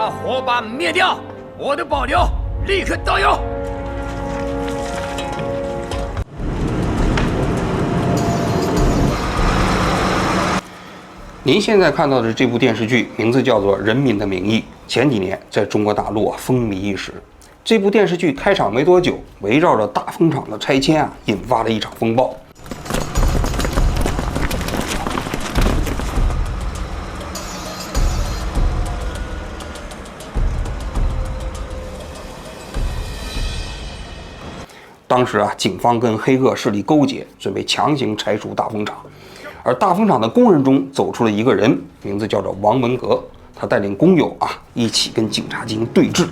把火把灭掉！我的保留，立刻到有。您现在看到的这部电视剧名字叫做《人民的名义》，前几年在中国大陆风靡一时。这部电视剧开场没多久，围绕着大风厂的拆迁引发了一场风暴。当时警方跟黑恶势力勾结，准备强行拆除大风厂。而大风厂的工人中走出了一个人，名字叫做王文革，他带领工友一起跟警察进行对峙。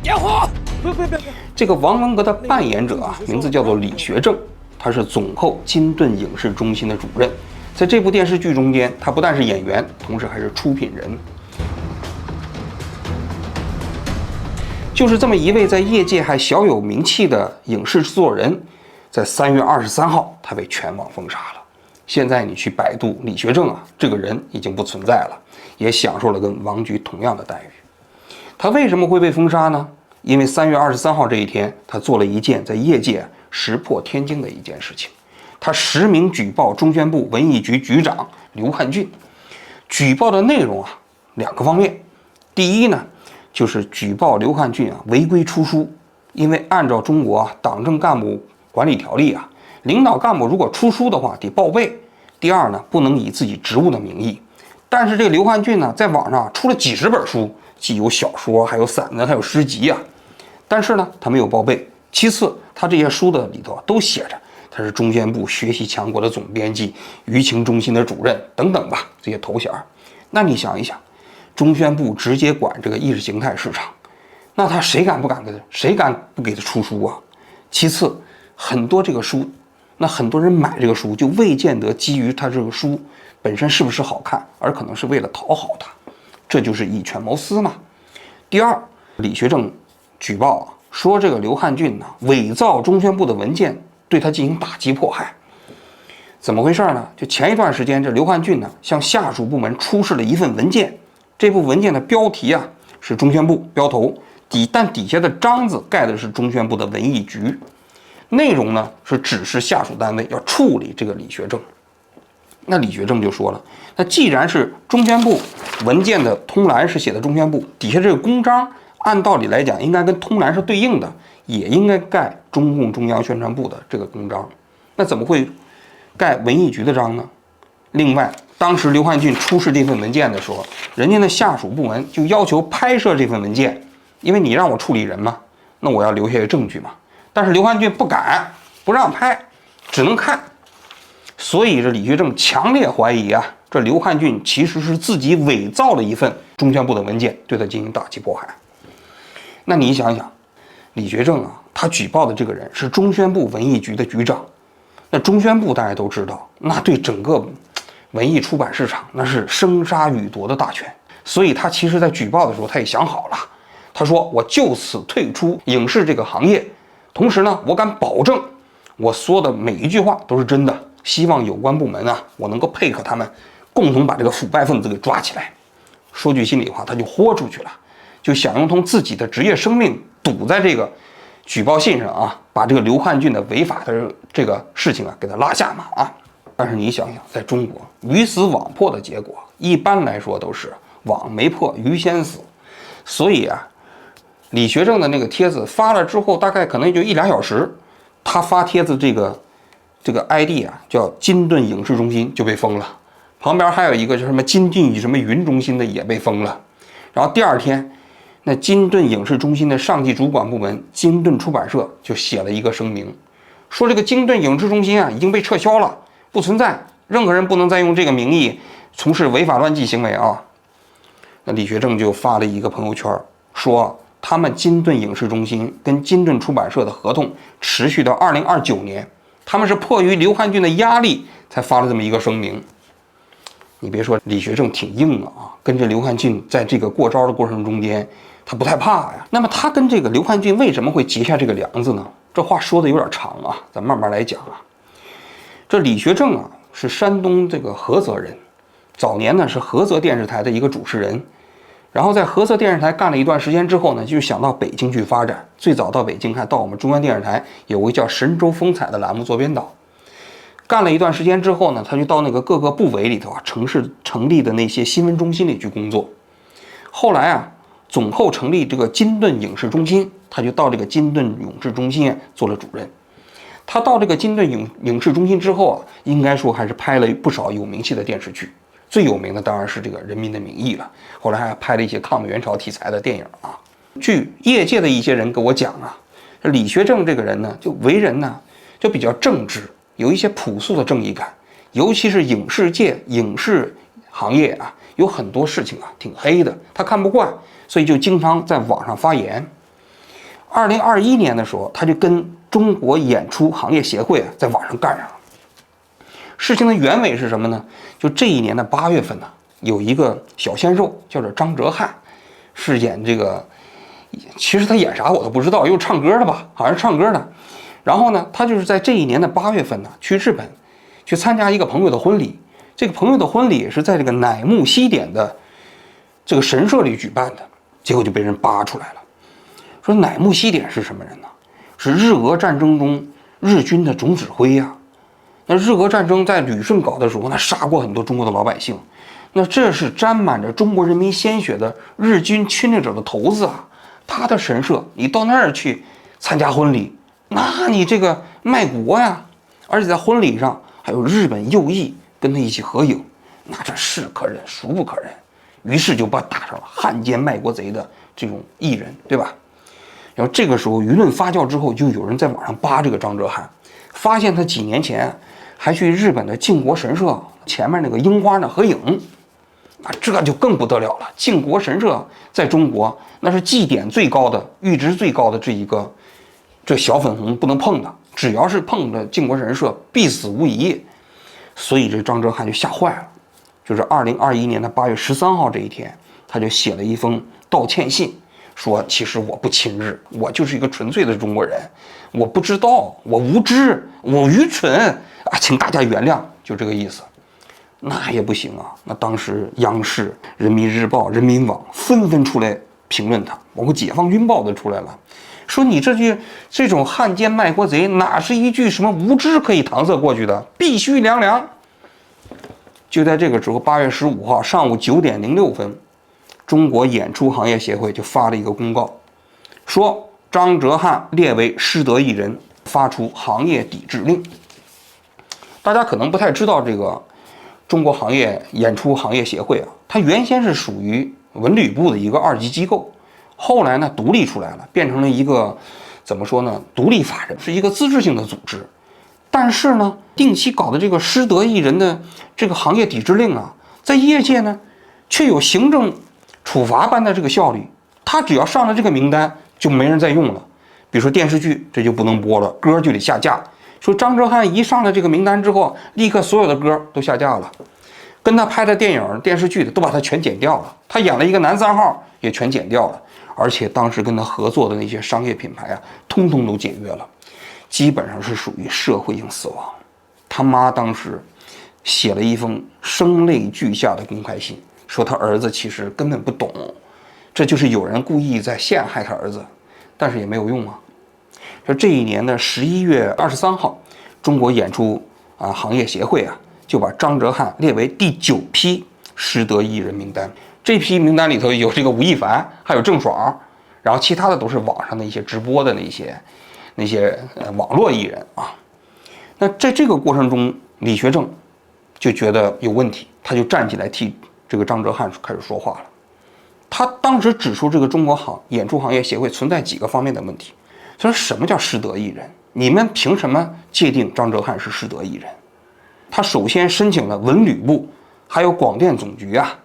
点火！别！这个王文革的扮演者名字叫做李学正，他是总后金盾影视中心的主任。在这部电视剧中间，他不但是演员，同时还是出品人。就是这么一位在业界还小有名气的影视制作人，在3月23号，他被全网封杀了。现在你去百度李学正这个人已经不存在了，也享受了跟王菊同样的待遇。他为什么会被封杀呢？因为3月23号这一天，他做了一件在业界石破天惊的一件事情，他实名举报中宣部文艺局局长刘汉俊。举报的内容2个方面，第一呢，就是举报刘汉俊违规出书，因为按照中国党政干部管理条例领导干部如果出书的话得报备。第二呢，不能以自己职务的名义。但是这个刘汉俊在网上出了几十本书，既有小说，还有散文，还有诗集但是呢，他没有报备。其次，他这些书的里头都写着他是中宣部学习强国的总编辑、舆情中心的主任等等吧，这些头衔。那你想一想，中宣部直接管这个意识形态市场，那他谁敢不给他出书其次，很多这个书，那很多人买这个书就未见得基于他这个书本身是不是好看，而可能是为了讨好他，这就是以权谋私嘛。第二，李学正举报说这个刘汉俊伪造中宣部的文件，对他进行打击迫害。怎么回事呢？就前一段时间，这刘汉俊向下属部门出示了一份文件。这部文件的标题是中宣部标头，但底下的章子盖的是中宣部的文艺局，内容呢是指示下属单位要处理这个李学正。那李学正就说了，那既然是中宣部文件的通栏是写的中宣部，底下这个公章按道理来讲应该跟通栏是对应的，也应该盖中共中央宣传部的这个公章，那怎么会盖文艺局的章呢？另外，当时刘汉俊出示这份文件的时候，人家的下属部门就要求拍摄这份文件，因为你让我处理人嘛，那我要留下证据嘛。但是刘汉俊不敢，不让拍，只能看。所以这李学正强烈怀疑这刘汉俊其实是自己伪造了一份中宣部的文件，对他进行打击迫害。那你想想，李学正他举报的这个人是中宣部文艺局的局长，那中宣部大家都知道，那对整个文艺出版市场那是生杀予夺的大权。所以他其实在举报的时候他也想好了，他说我就此退出影视这个行业，同时呢，我敢保证我说的每一句话都是真的，希望有关部门我能够配合他们，共同把这个腐败分子给抓起来。说句心里话，他就豁出去了，就想用自己的职业生命赌在这个举报信上把这个刘汉俊的违法的这个事情给他拉下马但是你想想，在中国鱼死网破的结果一般来说都是网没破鱼先死。所以李学正的那个帖子发了之后，大概可能就1-2小时，他发帖子这个 ID 叫金盾影视中心就被封了，旁边还有一个叫什么金盾什么云中心的也被封了。然后第二天，那金盾影视中心的上级主管部门金盾出版社就写了一个声明，说这个金盾影视中心已经被撤销了，不存在，任何人不能再用这个名义从事违法乱纪行为那李学正就发了一个朋友圈，说他们金盾影视中心跟金盾出版社的合同持续到2029年，他们是迫于刘汉俊的压力才发了这么一个声明。你别说，李学正挺硬跟着刘汉俊在这个过招的过程中间，他不太怕那么他跟这个刘汉俊为什么会结下这个梁子呢？这话说的有点长咱慢慢来讲这李学正是山东这个菏泽人，早年呢是菏泽电视台的一个主持人，然后在菏泽电视台干了一段时间之后呢，就想到北京去发展。最早到北京还到我们中央电视台有个叫《神州风采》的栏目做编导。干了一段时间之后呢，他就到那个各个部委里头啊，城市成立的那些新闻中心里去工作。后来啊，总后成立这个金盾影视中心，他就到这个金盾影视中心做了主任。他到这个金盾影视中心之后啊，应该说还是拍了不少有名气的电视剧，最有名的当然是这个《人民的名义》了。后来还拍了一些抗美援朝题材的电影啊。据业界的一些人跟我讲啊，李学正这个人呢，就为人呢就比较正直，有一些朴素的正义感，尤其是影视界、影视行业啊，有很多事情啊挺黑的，他看不惯，所以就经常在网上发言。2021年的时候，他就跟中国演出行业协会啊在网上干上了。事情的原委是什么呢？就这一年的8月份呢，有一个小鲜肉叫做张哲瀚，是演这个，其实他演啥我都不知道，又唱歌的吧，好像是唱歌的。然后呢，他就是在这一年的8月份呢，去日本去参加一个朋友的婚礼。这个朋友的婚礼是在这个乃木希典的这个神社里举办的，结果就被人扒出来了。说乃木希典是什么人呢？是日俄战争中日军的总指挥呀。那日俄战争在旅顺搞的时候，那杀过很多中国的老百姓，那这是沾满着中国人民鲜血的日军侵略者的头子啊。他的神社，你到那儿去参加婚礼，那你这个卖国呀！而且在婚礼上还有日本右翼跟他一起合影，那这是可忍孰不可忍？于是就把打上了汉奸卖国贼的这种艺人，对吧？然后这个时候舆论发酵之后，就有人在网上扒这个张哲瀚，发现他几年前还去日本的靖国神社前面那个樱花那合影，那这就更不得了了。靖国神社在中国那是祭典最高的、阈值最高的这小粉红不能碰的，只要是碰了靖国神社，必死无疑。所以这张哲瀚就吓坏了，就是2021年的8月13号这一天，他就写了一封道歉信，说其实我不亲日，我就是一个纯粹的中国人，我不知道，我无知，我愚蠢啊，请大家原谅，就这个意思。那也不行啊，那当时央视、人民日报、人民网纷纷出来评论他，包括解放军报都出来了，说你这种汉奸卖国贼，哪是一句什么无知可以搪塞过去的，必须凉凉。就在这个时候，8月15号上午9点06分，中国演出行业协会就发了一个公告，说张哲瀚列为失德艺人，发出行业抵制令。大家可能不太知道这个中国演出行业协会啊，它原先是属于文旅部的一个2级机构，后来呢独立出来了，变成了一个怎么说呢，独立法人，是一个自治性的组织。但是呢，定期搞的这个失德艺人的这个行业抵制令啊，在业界呢却有行政处罚般的这个效力。他只要上了这个名单，就没人再用了。比如说电视剧这就不能播了，歌就得下架。说张哲瀚一上了这个名单之后，立刻所有的歌都下架了，跟他拍的电影、电视剧的都把他全剪掉了。他演了一个男3号也全剪掉了，而且当时跟他合作的那些商业品牌啊，通通都解约了，基本上是属于社会性死亡。他妈当时写了一封声泪俱下的公开信，说他儿子其实根本不懂，这就是有人故意在陷害他儿子，但是也没有用啊。说这一年的11月23号，中国演出行业协会啊就把张哲瀚列为第9批失德艺人名单。这批名单里头有这个吴亦凡，还有郑爽，然后其他的都是网上的一些直播的那些网络艺人啊。那在这个过程中，李学正就觉得有问题，他就站起来替这个张哲瀚开始说话了。他当时指出这个中国演出行业协会存在几个方面的问题。他说什么叫失德艺人？你们凭什么界定张哲瀚是失德艺人？他首先申请了文旅部还有广电总局啊，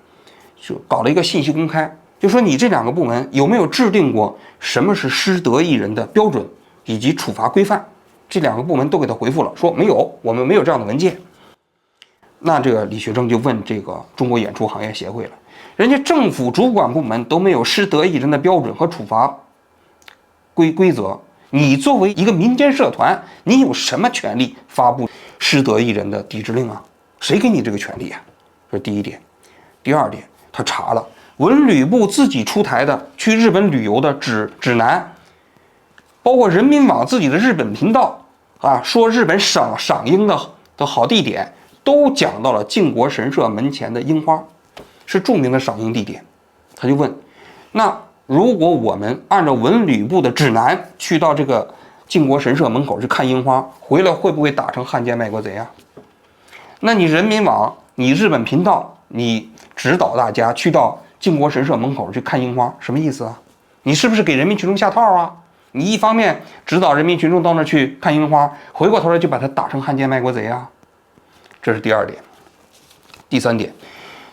就搞了一个信息公开，就说你这2个部门有没有制定过什么是失德艺人的标准以及处罚规范？这2个部门都给他回复了，说没有，我们没有这样的文件。那这个李学正就问这个中国演出行业协会了，人家政府主管部门都没有失德艺人的标准和处罚规则，你作为一个民间社团，你有什么权利发布失德艺人的抵制令啊？谁给你这个权利啊？这是第一点。第二点，他查了文旅部自己出台的去日本旅游的指南，包括人民网自己的日本频道啊，说日本赏樱的好地点，都讲到了靖国神社门前的樱花，是著名的赏樱地点。他就问，那如果我们按照文旅部的指南去到这个靖国神社门口去看樱花，回来会不会打成汉奸卖国贼啊？那你人民网、你日本频道，你指导大家去到靖国神社门口去看樱花，什么意思啊？你是不是给人民群众下套啊？你一方面指导人民群众到那去看樱花，回过头来就把他打成汉奸卖国贼啊？这是第二点。第三点，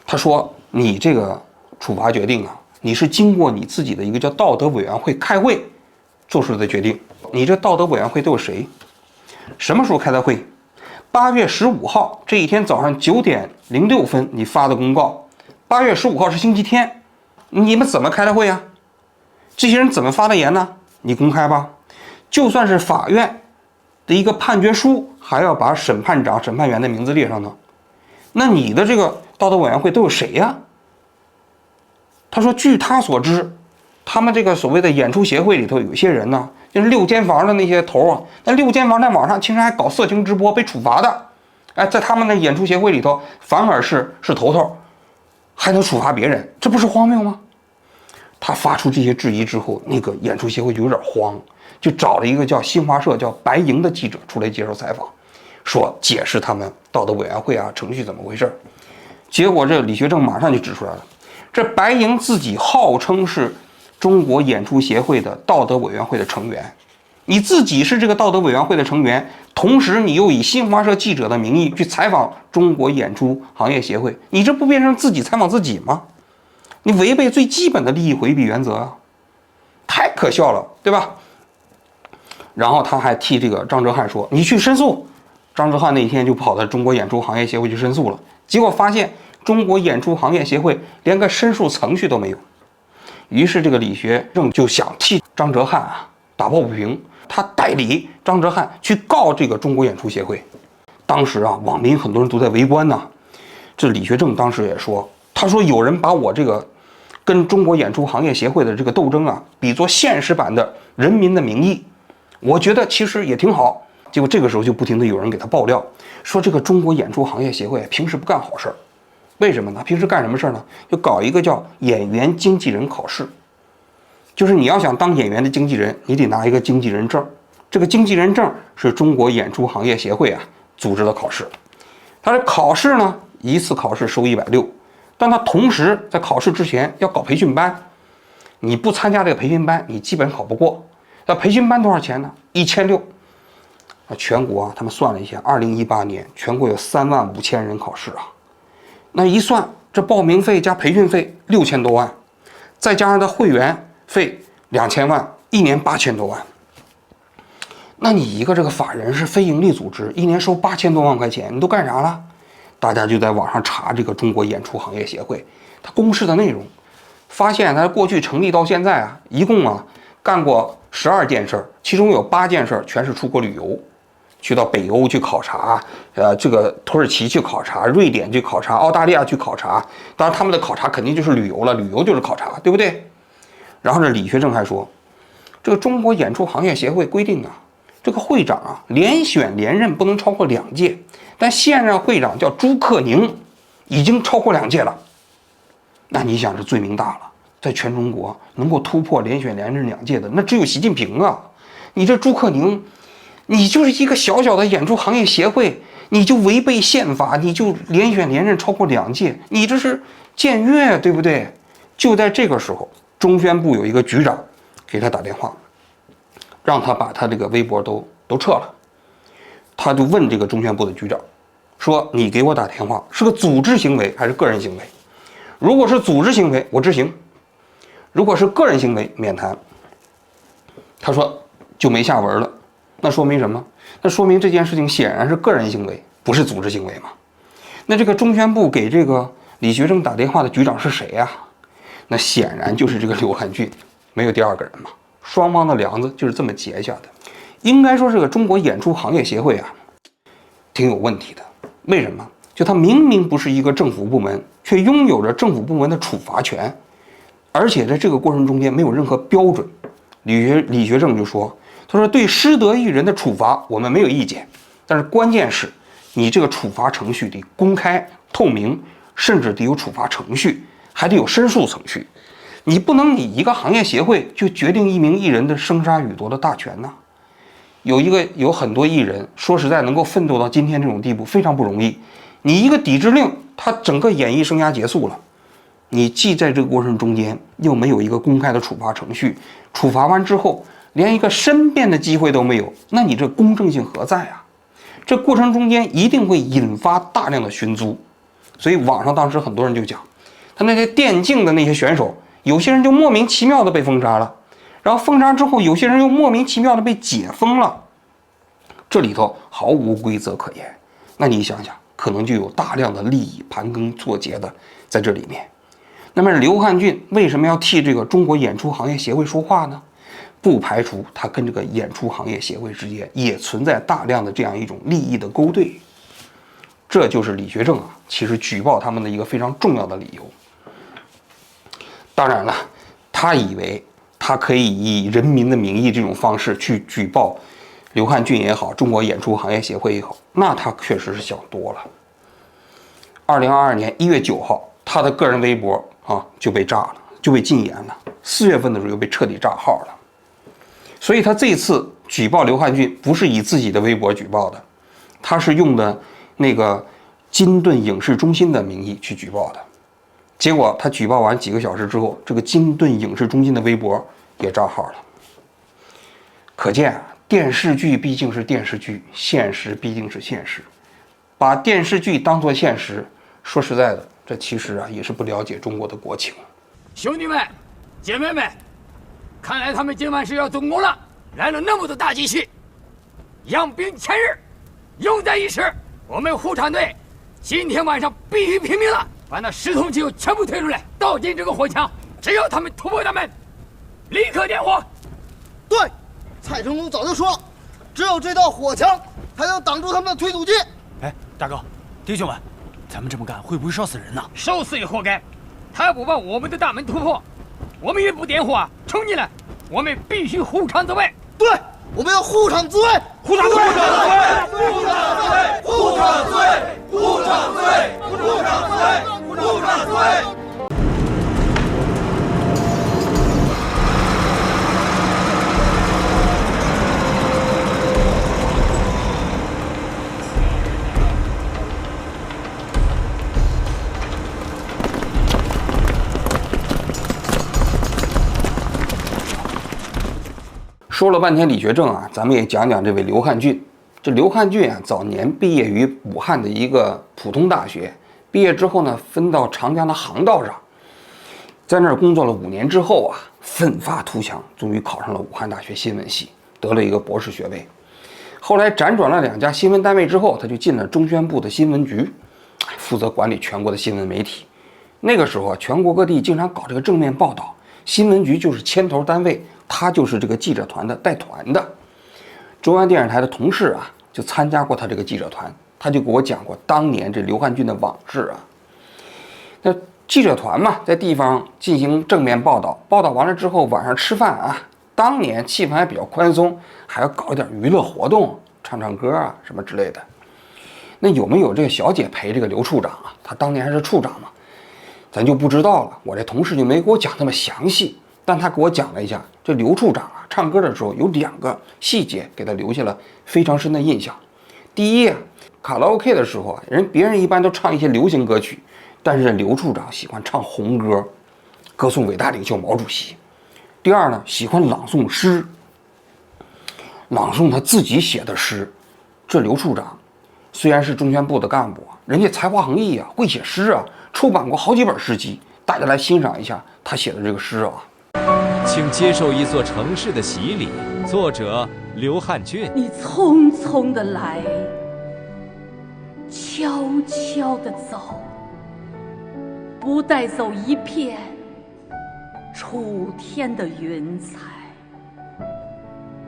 他说你这个处罚决定啊，你是经过你自己的一个叫道德委员会开会做出的决定。你这道德委员会都有谁？什么时候开的会？8月15号这一天早上9点06分你发的公告。8月15号是星期天，你们怎么开的会啊？这些人怎么发的言呢？你公开吧。就算是法院的一个判决书，还要把审判长、审判员的名字列上呢。那你的这个道德委员会都有谁呀？他说，据他所知，他们这个所谓的演出协会里头有些人呢，就是6间房的那些头啊，那6间房在网上其实还搞色情直播被处罚的，哎，在他们的演出协会里头反而是头头，还能处罚别人，这不是荒谬吗？他发出这些质疑之后，那个演出协会就有点慌，就找了一个叫新华社叫白莹的记者出来接受采访，说解释他们道德委员会啊程序怎么回事。结果这李学正马上就指出来了，这白莹自己号称是中国演出协会的道德委员会的成员，你自己是这个道德委员会的成员，同时你又以新华社记者的名义去采访中国演出行业协会，你这不变成自己采访自己吗？你违背最基本的利益回避原则啊，太可笑了，对吧？然后他还替这个张哲瀚说，你去申诉。张哲瀚那一天就跑到中国演出行业协会去申诉了，结果发现中国演出行业协会连个申诉程序都没有。于是这个李学正就想替张哲瀚啊打抱不平，他代理张哲瀚去告这个中国演出协会。当时啊，网民很多人都在围观呢。这李学正当时也说，他说有人把我这个跟中国演出行业协会的这个斗争啊，比作现实版的《人民的名义》，我觉得其实也挺好。结果这个时候就不停的有人给他爆料，说这个中国演出行业协会平时不干好事儿，为什么呢？平时干什么事儿呢？就搞一个叫演员经纪人考试，就是你要想当演员的经纪人，你得拿一个经纪人证，这个经纪人证是中国演出行业协会啊组织的考试。他这考试呢，一次考试收160，但他同时在考试之前要搞培训班，你不参加这个培训班，你基本考不过。那培训班多少钱呢？1600。全国啊，他们算了一下，2018年全国有35000人考试啊，那一算，这报名费加培训费6000多万，再加上他会员费2000万，一年8000多万。那你一个这个法人是非营利组织，一年收8000多万块钱，你都干啥了？大家就在网上查这个中国演出行业协会，他公示的内容，发现他过去成立到现在啊，一共啊干过12件事，其中有8件事全是出国旅游。去到北欧去考察，这个土耳其去考察，瑞典去考察，澳大利亚去考察。当然，他们的考察肯定就是旅游了，旅游就是考察，对不对？然后这李学正还说，这个中国演出行业协会规定啊，这个会长啊连选连任不能超过2届，但现任会长叫朱克宁，已经超过2届了。那你想，这罪名大了，在全中国能够突破连选连任2届的，那只有习近平啊。你这朱克宁，你就是一个小小的演出行业协会，你就违背宪法，你就连选连任超过2届，你这是僭越，对不对？就在这个时候，中宣部有一个局长给他打电话，让他把他这个微博都撤了。他就问这个中宣部的局长说，你给我打电话是个组织行为还是个人行为？如果是组织行为，我执行；如果是个人行为，免谈。他说就没下文了。那说明什么？那说明这件事情显然是个人行为，不是组织行为嘛。那这个中宣部给这个李学正打电话的局长是谁呀？那显然就是这个刘汉俊，没有第二个人嘛。双方的梁子就是这么结下的。应该说这个中国演出行业协会啊，挺有问题的。为什么？就他明明不是一个政府部门，却拥有着政府部门的处罚权，而且在这个过程中间没有任何标准。李学正就说：“他说对失德艺人的处罚我们没有意见，但是关键是你这个处罚程序得公开透明，甚至得有处罚程序，还得有申诉程序。你不能以一个行业协会就决定一名艺人的生杀予夺的大权呐。有很多艺人，说实在能够奋斗到今天这种地步非常不容易。你一个抵制令，他整个演艺生涯结束了。你既在这个过程中间又没有一个公开的处罚程序，处罚完之后连一个申辩的机会都没有，那你这公正性何在啊？这过程中间一定会引发大量的寻租。所以网上当时很多人就讲，他那些电竞的那些选手，有些人就莫名其妙的被封杀了，然后封杀之后，有些人又莫名其妙的被解封了，这里头毫无规则可言。那你想想，可能就有大量的利益盘根错节的在这里面。那么刘汉俊为什么要替这个中国演出行业协会说话呢？不排除他跟这个演出行业协会之间也存在大量的这样一种利益的勾兑。这就是李学正其实举报他们的一个非常重要的理由。当然了，他以为他可以以人民的名义这种方式去举报刘汉俊也好，中国演出行业协会也好，那他确实是想多了。2022年1月9号，他的个人微博就被炸了，就被禁言了。4月份的时候又被彻底炸号了。所以他这次举报刘汉俊不是以自己的微博举报的，他是用的那个金盾影视中心的名义去举报的。结果他举报完几个小时之后，这个金盾影视中心的微博也炸号了。可见电视剧毕竟是电视剧，现实毕竟是现实。把电视剧当作现实，说实在的，这其实也是不了解中国的国情。兄弟们，姐妹们，看来他们今晚是要动工了，来了那么多大机器，养兵千日，用在一时。我们护场队今天晚上必须拼命了，把那10桶机油全部推出来，倒进这个火墙。只要他们突破大门，立刻点火。对，蔡成龙早就说了，只有这道火墙才能挡住他们的推土机。哎，大哥，弟兄们，咱们这么干会不会烧死人呢？烧死也活该。他不把我们的大门突破，我们也不点火冲进来。我们必须护场自卫。对，我们要护场自卫，护场自卫，护场自卫，护场自卫，护场自卫，护场自卫，护场自卫，护场自卫。说了半天李学正咱们也讲讲这位刘汉俊。这刘汉俊早年毕业于武汉的一个普通大学，毕业之后呢，分到长江的航道上，在那儿工作了5年之后奋发图强，终于考上了武汉大学新闻系，得了一个博士学位。后来辗转了2家新闻单位之后，他就进了中宣部的新闻局，负责管理全国的新闻媒体。那个时候全国各地经常搞这个正面报道，新闻局就是牵头单位，他就是这个记者团的带团的。中央电视台的同事就参加过他这个记者团，他就给我讲过当年这刘汉俊的往事那记者团嘛，在地方进行正面报道，报道完了之后晚上吃饭当年气氛还比较宽松，还要搞一点娱乐活动，唱唱歌什么之类的。那有没有这个小姐陪这个刘处长他当年还是处长嘛，咱就不知道了。我这同事就没给我讲那么详细，但他给我讲了一下，这刘处长唱歌的时候有2个细节给他留下了非常深的印象。第一卡拉 OK 的时候别人一般都唱一些流行歌曲，但是刘处长喜欢唱红歌，歌颂伟大领袖毛主席。第二呢，喜欢朗诵诗，朗诵他自己写的诗。这刘处长虽然是中宣部的干部人家才华横溢会写诗出版过好几本诗集。大家来欣赏一下他写的这个诗请接受一座城市的洗礼。作者刘汉俊。你匆匆的来，悄悄的走，不带走一片楚天的云彩。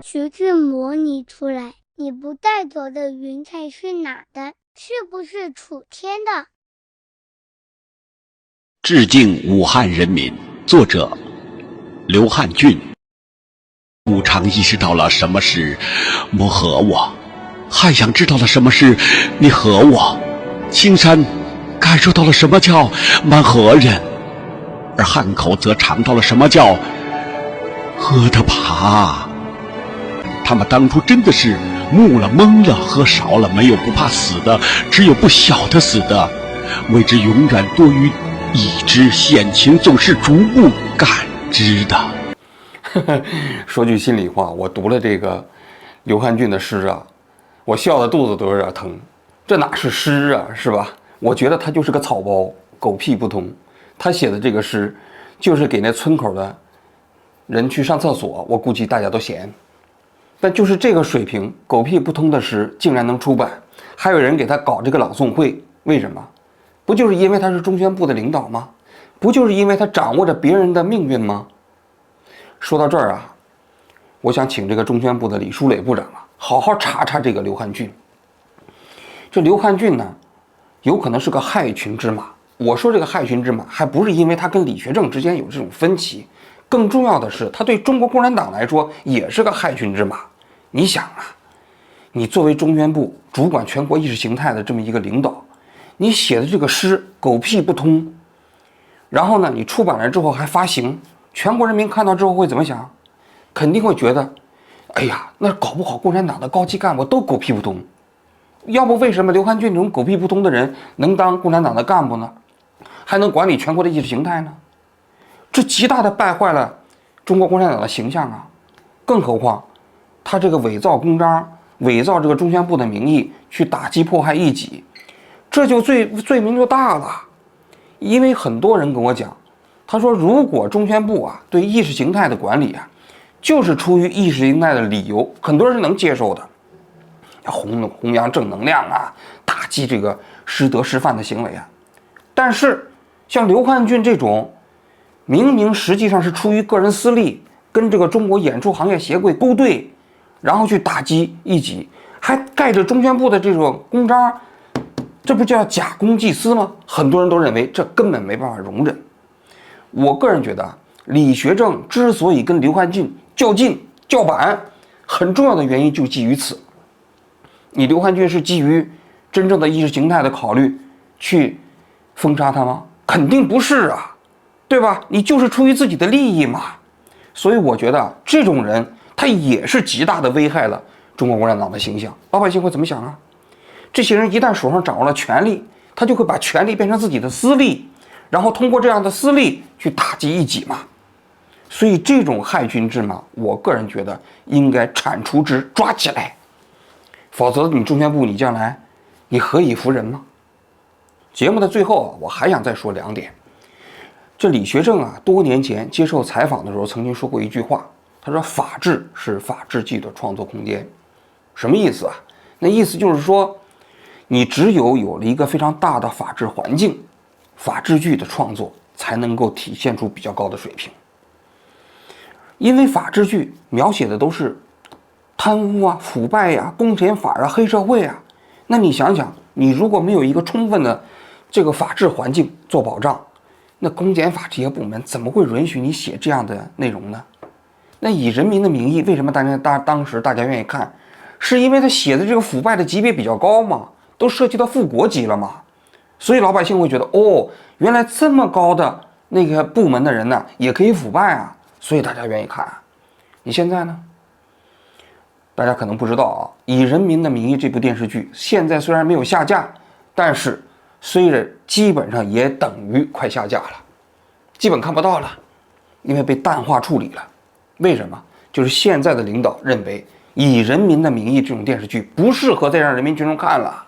学着模拟出来，你不带走的云彩是哪的？是不是楚天的？致敬武汉人民，作者刘汉俊。武昌意识到了什么是我和我，汉阳知道了什么是你和我，青山感受到了什么叫蛮河人，而汉口则尝到了什么叫喝的爬。他们当初真的是目了懵了，喝少了，没有不怕死的，只有不晓得死的。未知永远多于已知，险情总是逐步感知的。说句心里话，我读了这个刘汉俊的诗啊，我笑得肚子都有点疼。这哪是诗啊，是吧？我觉得他就是个草包，狗屁不通。他写的这个诗，就是给那村口的人去上厕所，我估计大家都嫌。但就是这个水平，狗屁不通的诗竟然能出版，还有人给他搞这个朗诵会，为什么？不就是因为他是中宣部的领导吗？不就是因为他掌握着别人的命运吗？说到这儿啊，我想请这个中宣部的李书磊部长啊，好好查查这个刘汉俊。这刘汉俊呢，有可能是个害群之马。我说这个害群之马，还不是因为他跟李学正之间有这种分歧，更重要的是，他对中国共产党来说也是个害群之马。你想啊，你作为中宣部主管全国意识形态的这么一个领导，你写的这个诗狗屁不通，然后呢，你出版了之后还发行，全国人民看到之后会怎么想？肯定会觉得，哎呀，那搞不好共产党的高级干部都狗屁不通。要不为什么刘汉俊这种狗屁不通的人能当共产党的干部呢？还能管理全国的意识形态呢？这极大的败坏了中国共产党的形象啊！更何况，他这个伪造公章、伪造这个中宣部的名义去打击迫害异己，这就罪名就大了。因为很多人跟我讲，他说如果中宣部啊对意识形态的管理啊，就是出于意识形态的理由，很多人是能接受的，弘扬正能量啊，打击这个师德师范的行为啊。但是像刘汉俊这种，明明实际上是出于个人私利，跟这个中国演出行业协会勾兑，然后去打击异己，还盖着中宣部的这种公章，这不叫假公济私吗？很多人都认为这根本没办法容忍。我个人觉得，李学正之所以跟刘汉俊较劲叫板，很重要的原因就基于此。你刘汉俊是基于真正的意识形态的考虑去封杀他吗？肯定不是啊，对吧？你就是出于自己的利益嘛。所以我觉得这种人他也是极大的危害了中国共产党的形象。老百姓会怎么想啊？这些人一旦手上掌握了权力，他就会把权力变成自己的私利，然后通过这样的私利去打击异己嘛。所以这种害群之马，我个人觉得应该铲除之，抓起来，否则你中宣部你将来你何以服人吗？节目的最后啊，我还想再说两点。这李学正啊，多年前接受采访的时候曾经说过一句话，他说法治是法治剧的创作空间。什么意思啊？那意思就是说，你只有了一个非常大的法治环境，法治剧的创作才能够体现出比较高的水平。因为法治剧描写的都是贪污啊、腐败呀、公检法啊、黑社会啊，那你想想，你如果没有一个充分的这个法治环境做保障，那公检法这些部门怎么会允许你写这样的内容呢？那以人民的名义，为什么当时大家愿意看？是因为他写的这个腐败的级别比较高嘛，都涉及到副国级了嘛，所以老百姓会觉得，哦，原来这么高的那个部门的人呢，也可以腐败啊，所以大家愿意看。你现在呢？大家可能不知道啊，《以人民的名义》这部电视剧现在虽然没有下架，但是虽然基本上也等于快下架了，基本看不到了，因为被淡化处理了。为什么？就是现在的领导认为《以人民的名义》这种电视剧不适合再让人民群众看了。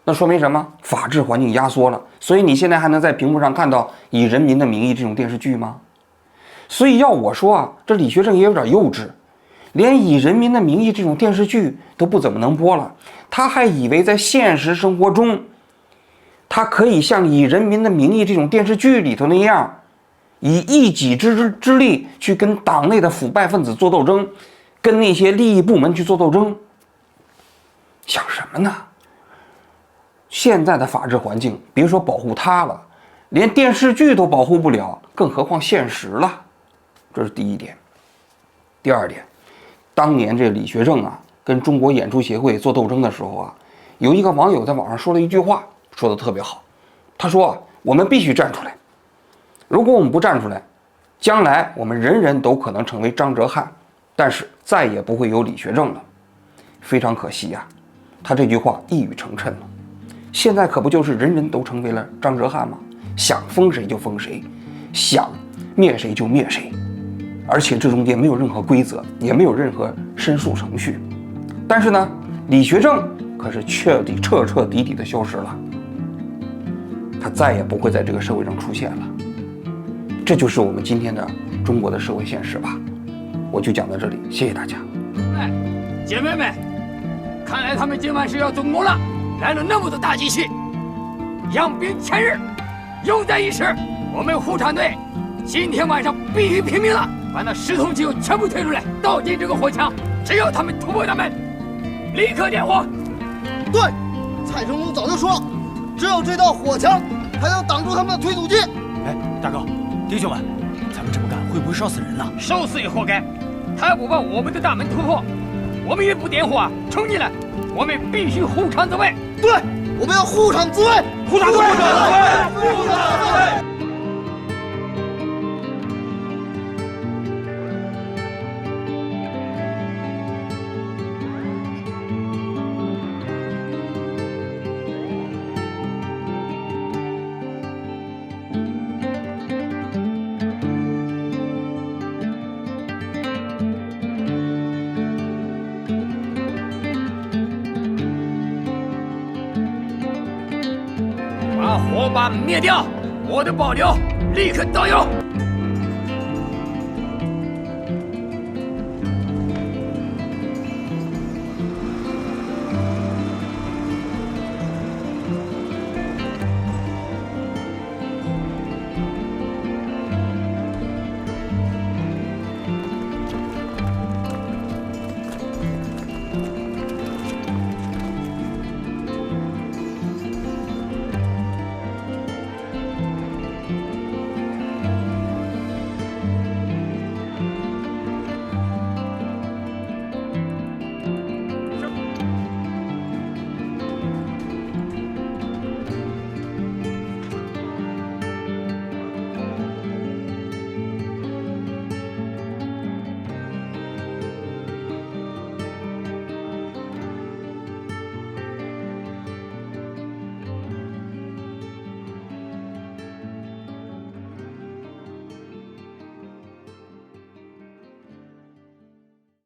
那说明什么？法治环境压缩了，所以你现在还能在屏幕上看到《以人民的名义》这种电视剧吗？所以要我说啊，这李学正也有点幼稚，连《以人民的名义》这种电视剧都不怎么能播了，他还以为在现实生活中，他可以像《以人民的名义》这种电视剧里头那样，以一己之力去跟党内的腐败分子做斗争，跟那些利益部门去做斗争。想什么呢？现在的法治环境，别说保护他了，连电视剧都保护不了，更何况现实了。这是第一点。第二点，当年这李学正啊跟中国演出协会做斗争的时候啊，有一个网友在网上说了一句话，说的特别好。他说我们必须站出来，如果我们不站出来，将来我们人人都可能成为张哲瀚，但是再也不会有李学正了。非常可惜呀，他这句话一语成谶了。现在可不就是人人都成为了张哲瀚吗？想封谁就封谁，想灭谁就灭谁，而且这中间没有任何规则，也没有任何申诉程序。但是呢，李学正可是彻底的消失了，他再也不会在这个社会上出现了。这就是我们今天的中国的社会现实吧。我就讲到这里，谢谢大家。哎，姐妹们，看来他们今晚是要动工了，来了那么多大机器，养兵千日，用在一时。我们护船队今天晚上必须拼命了，把那10桶机油全部推出来，倒进这个火墙。只要他们突破大门，立刻点火。对，蔡成龙早就说了，只有这道火墙才能挡住他们的推土机。哎，大哥，弟兄们，咱们这么干会不会烧死人呢？烧死也活该！他要不把我们的大门突破，我们也不点火啊，冲进来！我们必须护场自卫。对，我们要护场自卫，护场自卫，护场自卫。把火把灭掉，我的保留立刻倒油。